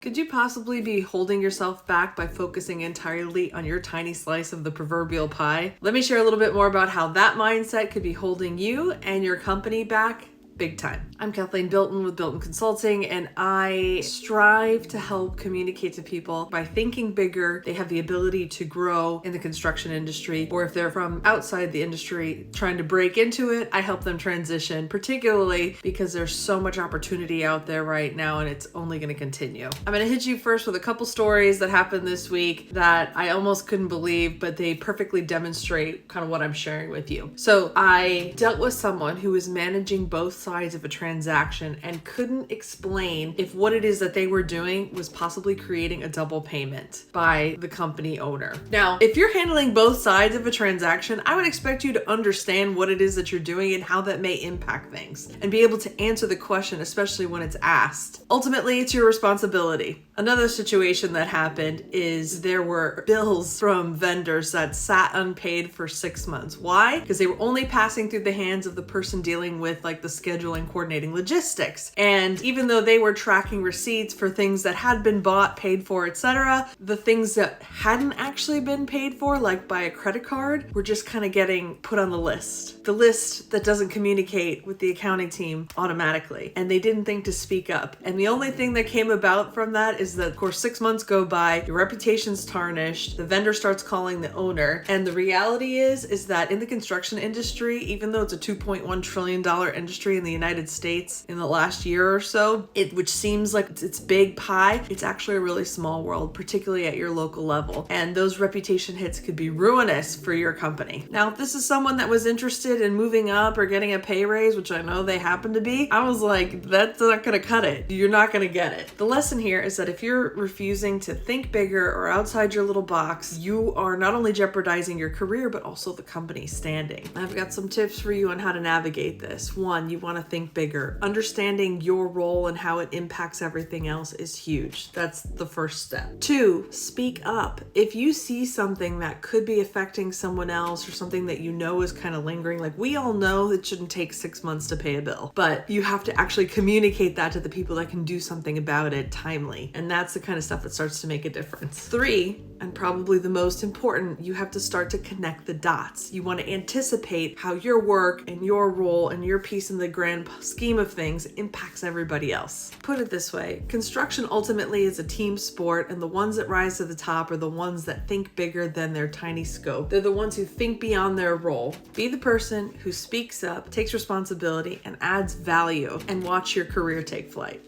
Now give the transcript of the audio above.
Could you possibly be holding yourself back by focusing entirely on your tiny slice of the proverbial pie? Let me share a little bit more about how that mindset could be holding you and your company back big time. I'm Kathleen Bilton with Bilton Consulting, and I strive to help communicate to people by thinking bigger. They have the ability to grow in the construction industry, or if they're from outside the industry trying to break into it, I help them transition, particularly because there's so much opportunity out there right now and it's only going to continue. I'm going to hit you first with a couple stories that happened this week that I almost couldn't believe, but they perfectly demonstrate kind of what I'm sharing with you. So I dealt with someone who was managing both sides of a transaction and couldn't explain if what it is that they were doing was possibly creating a double payment by the company owner. Now, if you're handling both sides of a transaction, I would expect you to understand what it is that you're doing and how that may impact things and be able to answer the question, especially when it's asked. Ultimately, it's your responsibility. Another situation that happened is there were bills from vendors that sat unpaid for 6 months. Why? Because they were only passing through the hands of the person dealing with like the scheduling, coordinating logistics. And even though they were tracking receipts for things that had been bought, paid for, etc., the things that hadn't actually been paid for, like by a credit card, were just kind of getting put on the list. The list that doesn't communicate with the accounting team automatically. And they didn't think to speak up. And the only thing that came about from that is that, of course, 6 months go by, your reputation's tarnished, the vendor starts calling the owner. And the reality is that in the construction industry, even though it's a $2.1 trillion industry in the United States in the last year or so, which seems like it's big pie, it's actually a really small world, particularly at your local level. And those reputation hits could be ruinous for your company. Now, if this is someone that was interested in moving up or getting a pay raise, which I know they happen to be, I was like, that's not gonna cut it. You're not gonna get it. The lesson here is that if you're refusing to think bigger or outside your little box, you are not only jeopardizing your career, but also the company's standing. I've got some tips for you on how to navigate this. One, you want to think bigger. Understanding your role and how it impacts everything else is huge. That's the first step. Two, speak up. If you see something that could be affecting someone else or something that you know is kind of lingering, like we all know it shouldn't take 6 months to pay a bill, but you have to actually communicate that to the people that can do something about it timely. And that's the kind of stuff that starts to make a difference. Three, and probably the most important, you have to start to connect the dots. You want to anticipate how your work and your role and your piece in the grand scheme of things impacts everybody else. Put it this way, construction ultimately is a team sport, and the ones that rise to the top are the ones that think bigger than their tiny scope. They're the ones who think beyond their role. Be the person who speaks up, takes responsibility, and adds value, and watch your career take flight.